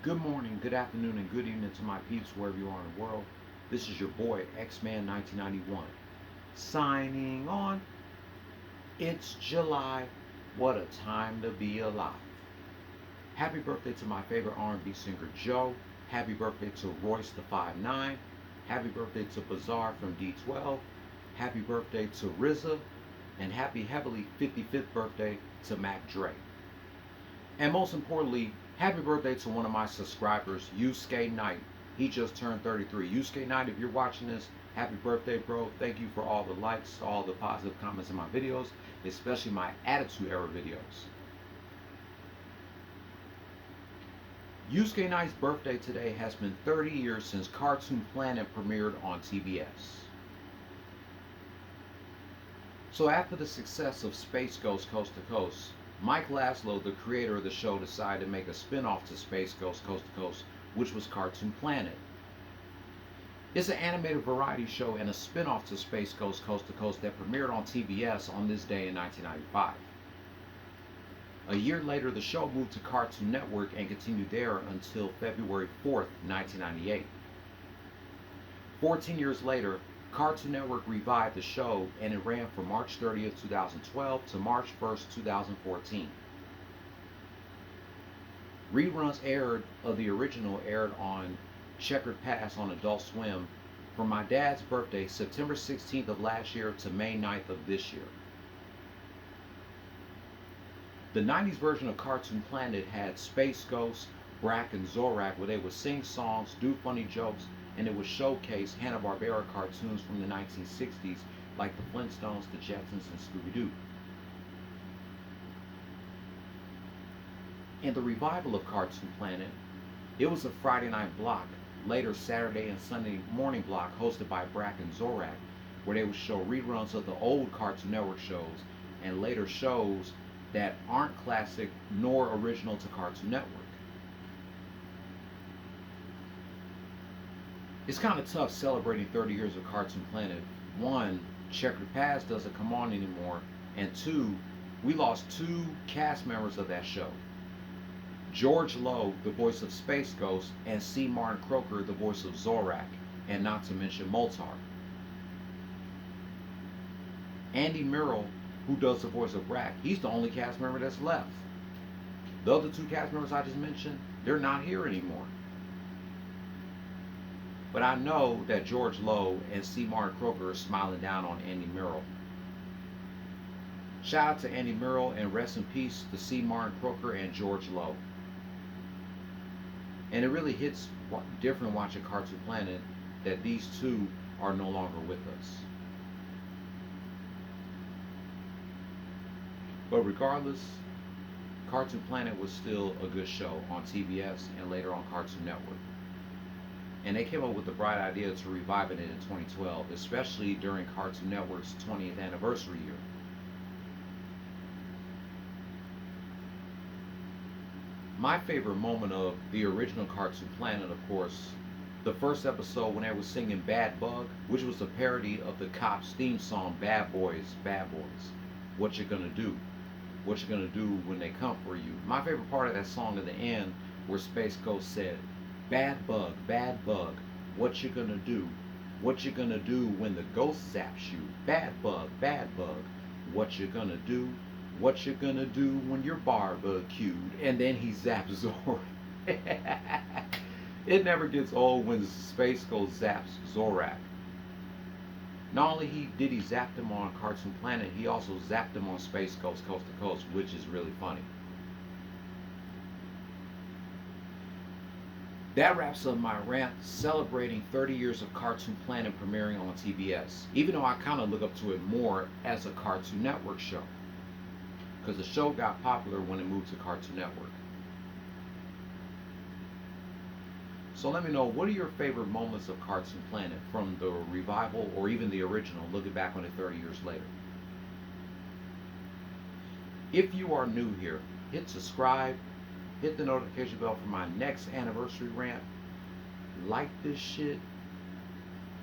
Good morning, good afternoon, and good evening to my peeps wherever you are in the world. This is your boy X-Man 1991 signing on. It's July. What a time to be alive. Happy birthday to my favorite R&B singer Joe. Happy birthday to Royce the 5'9". Happy birthday to Bazaar from D12. Happy birthday to RZA. And happy heavily 55th birthday to Mac Dre. And most importantly, happy birthday to one of my subscribers, Yusuke Knight. He just turned 33. Yusuke Knight, if you're watching this, happy birthday, bro. Thank you for all the likes, all the positive comments in my videos, especially my Attitude Era videos. Yusuke Knight's birthday today has been 30 years since Cartoon Planet premiered on TBS. So after the success of Space Ghost Coast to Coast, Mike Laszlo, the creator of the show, decided to make a spin-off to Space Ghost Coast to Coast, which was Cartoon Planet. It's an animated variety show and a spin-off to Space Ghost Coast to Coast that premiered on TBS on this day in 1995. A year later, the show moved to Cartoon Network and continued there until February 4th, 1998. 14 years later, Cartoon Network revived the show and it ran from March 30th, 2012 to March 1st, 2014. Reruns of the original aired on Checkered Past on Adult Swim from my dad's birthday, September 16th of last year to May 9th of this year. The 90s version of Cartoon Planet had Space Ghost, Brak, and Zorak where they would sing songs, do funny jokes, and it would showcase Hanna-Barbera cartoons from the 1960s like the Flintstones, the Jetsons, and Scooby-Doo. In the revival of Cartoon Planet, it was a Friday night block, later Saturday and Sunday morning block hosted by Brak and Zorak, where they would show reruns of the old Cartoon Network shows and later shows that aren't classic nor original to Cartoon Network. It's kind of tough celebrating 30 years of Cartoon Planet. One, Checkered Past doesn't come on anymore, and two, we lost two cast members of that show. George Lowe, the voice of Space Ghost, and C. Martin Croker, the voice of Zorak, and not to mention Moltar. Andy Murrell, who does the voice of Brak, he's the only cast member that's left. The other two cast members I just mentioned, they're not here anymore. But I know that George Lowe and C. Martin Croker are smiling down on Andy Murrell. Shout out to Andy Murrell and rest in peace to C. Martin Croker and George Lowe. And it really hits different watching Cartoon Planet that these two are no longer with us. But regardless, Cartoon Planet was still a good show on TBS and later on Cartoon Network. And they came up with the bright idea to reviving it in 2012, especially during Cartoon Network's 20th anniversary year. My favorite moment of the original Cartoon Planet, of course, the first episode when they were singing Bad Bug, which was a parody of the Cops theme song, Bad Boys, Bad Boys. What you gonna do? What you gonna do when they come for you? My favorite part of that song at the end where Space Ghost said, Bad bug, what you gonna do? What you gonna do when the ghost zaps you? Bad bug, what you gonna do? What you gonna do when you're barbecued? And then he zaps Zorak. It never gets old when Space Ghost zaps Zorak. Not only did he zap them on Cartoon Planet, he also zapped them on Space Ghost Coast to Coast, which is really funny. That wraps up my rant celebrating 30 years of Cartoon Planet premiering on TBS, even though I kind of look up to it more as a Cartoon Network show, because the show got popular when it moved to Cartoon Network. So let me know, what are your favorite moments of Cartoon Planet from the revival or even the original, looking back on it 30 years later? If you are new here, hit subscribe, hit the notification bell for my next anniversary rant, like this shit,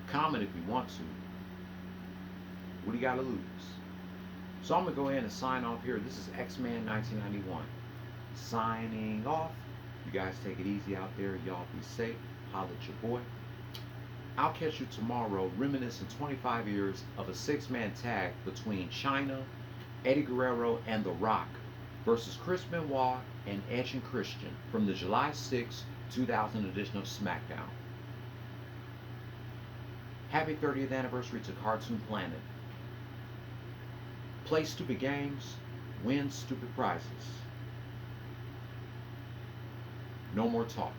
comment if you want to. What do you gotta lose? So I'm gonna go ahead and sign off here. This is X-Man 1991 signing off. You guys take it easy out there. Y'all be safe. Holla at your boy. I'll catch you tomorrow, reminiscing 25 years of a six-man tag between Chyna, Eddie Guerrero, and The Rock versus Chris Benoit and Edge and Christian from the July 6, 2000 edition of SmackDown. Happy 30th anniversary to Cartoon Planet. Play stupid games, win stupid prizes. No more talk.